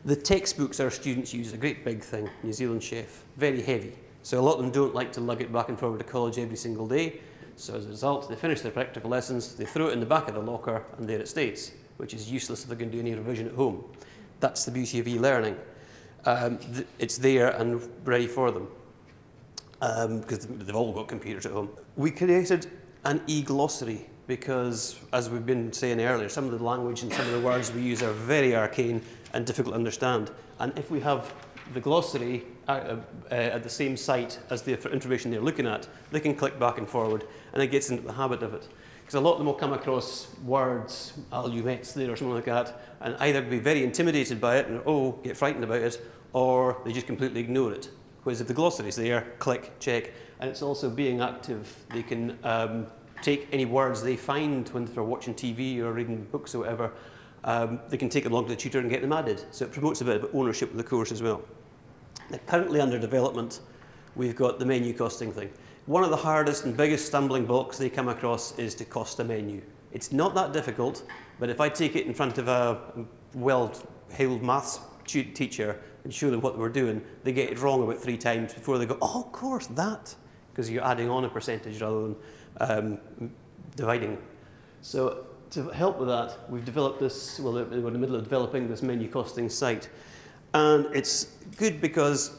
The textbooks our students use, a great big thing, New Zealand Chef, very heavy. So a lot of them don't like to lug it back and forward to college every single day. So as a result, they finish their practical lessons, they throw it in the back of the locker, and there it stays, which is useless if they're going to do any revision at home. That's the beauty of e-learning. It's there and ready for them, because they've all got computers at home. We created an e-glossary because, as we've been saying earlier, some of the language and some of the words we use are very arcane and difficult to understand. And if we have the glossary at the same site as the information they're looking at, they can click back and forward, and it gets into the habit of it. Because a lot of them will come across words, allumets there or something like that, and either be very intimidated by it and, oh, get frightened about it, or they just completely ignore it. Whereas if the glossary's there, click, check, and it's also being active. They can take any words they find when they're watching TV or reading books or whatever, they can take it along to the tutor and get them added. So it promotes a bit of ownership of the course as well. Now, currently under development, we've got the menu costing thing. One of the hardest and biggest stumbling blocks they come across is to cost a menu. It's not that difficult, but if I take it in front of a well-hailed maths teacher and show them what we're doing, they get it wrong about 3 times before they go, oh, of course, that, because you're adding on a percentage rather than dividing. So to help with that, we've developed this, well, we're in the middle of developing this menu costing site. And it's good because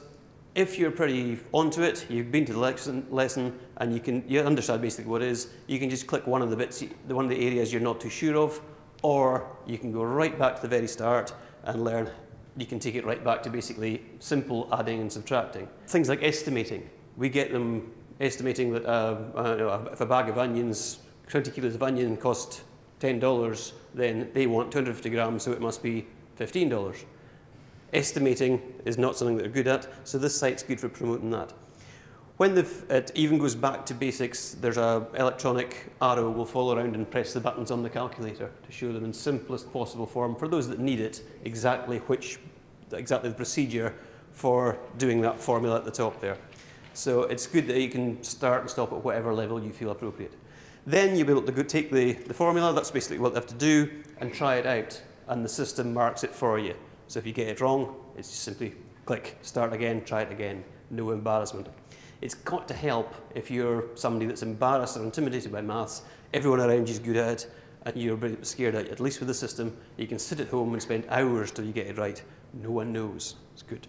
if you're pretty onto it, you've been to the lesson and you understand basically what it is, you can just click one of the bits, one of the areas you're not too sure of, or you can go right back to the very start and learn. You can take it right back to basically simple adding and subtracting. Things like estimating. We get them estimating that if a bag of onions, 20 kilos of onion cost $10, then they want 250 grams, so it must be $15. Estimating is not something that they're good at, so this site's good for promoting that. When it even goes back to basics, there's an electronic arrow will follow around and press the buttons on the calculator to show them in simplest possible form, for those that need it, exactly the procedure for doing that formula at the top there. So it's good that you can start and stop at whatever level you feel appropriate. Then you'll be able to go take the formula, that's basically what they have to do, and try it out, and the system marks it for you. So if you get it wrong, it's just simply click, start again, try it again, no embarrassment. It's got to help if you're somebody that's embarrassed or intimidated by maths, everyone around you is good at it, and you're a bit scared at it. At least with the system, you can sit at home and spend hours till you get it right. No one knows. It's good.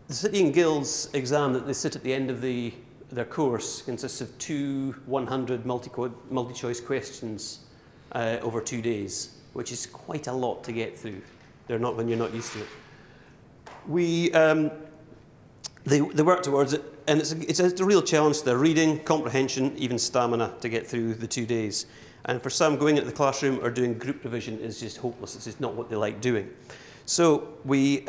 The City and Guilds exam that they sit at the end of their course consists of 2 100 multi-choice questions over 2 days, which is quite a lot to get through. They're not when you're not used to it. They work towards it, and it's a real challenge to their reading, comprehension, even stamina to get through the 2 days. And for some, going into the classroom or doing group revision is just hopeless. It's just not what they like doing. So we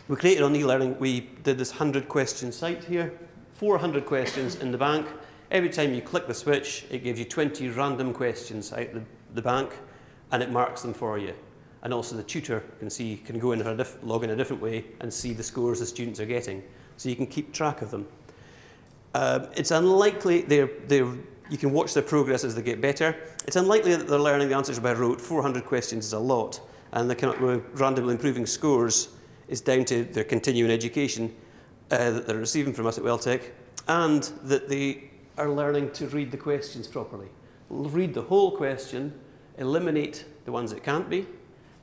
created on e-learning, we did this 100-question site here, 400 questions in the bank. Every time you click the switch, it gives you 20 random questions out the bank, and it marks them for you. And also the tutor can go in log in a different way and see the scores the students are getting. So you can keep track of them. It's unlikely you can watch their progress as they get better. It's unlikely that they're learning the answers by rote. 400 questions is a lot. And the randomly improving scores is down to their continuing education that they're receiving from us at Welltech, and that they are learning to read the questions properly. Read the whole question, eliminate the ones that can't be.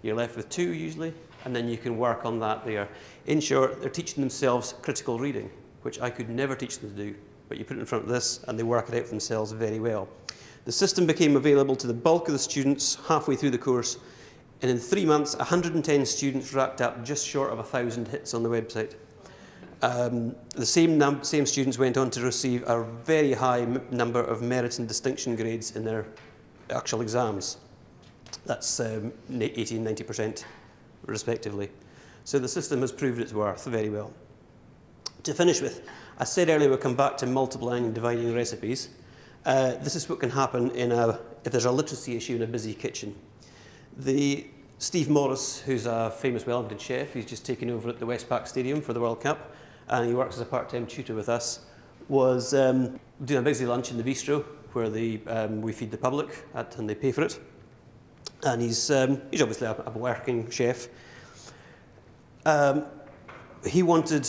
You're left with 2 usually, and then you can work on that there. In short, they're teaching themselves critical reading, which I could never teach them to do, but you put it in front of this and they work it out for themselves very well. The system became available to the bulk of the students halfway through the course, and in 3 months, 110 students racked up just short of 1,000 hits on the website. The same students went on to receive a very high number of merit and distinction grades in their actual exams. That's 80 and 90% respectively. So the system has proved its worth very well. To finish with, I said earlier we'll come back to multiplying and dividing recipes. This is what can happen if there's a literacy issue in a busy kitchen. Steve Morris, who's a famous Wellington chef, he's just taken over at the Westpac Stadium for the World Cup, and he works as a part-time tutor with us, was doing a busy lunch in the bistro where we feed the public and they pay for it. And he's obviously a working chef. He wanted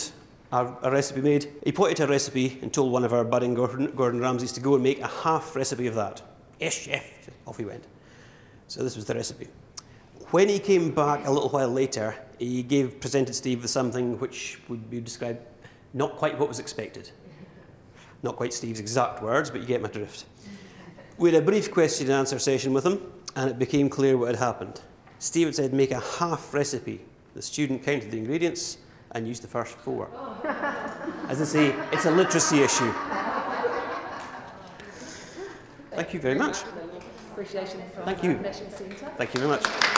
a recipe made. He pointed a recipe and told one of our budding Gordon Ramsays to go and make a half recipe of that. Yes, chef. Off he went. So this was the recipe. When he came back a little while later, he presented Steve with something which would be described not quite what was expected. Not quite Steve's exact words, but you get my drift. We had a brief question and answer session with him, and it became clear what had happened. Steve had said, make a half recipe. The student counted the ingredients and used the first 4. As I say, it's a literacy issue. Thank you very much. Appreciation from Thank you. National Centre. Thank you very much.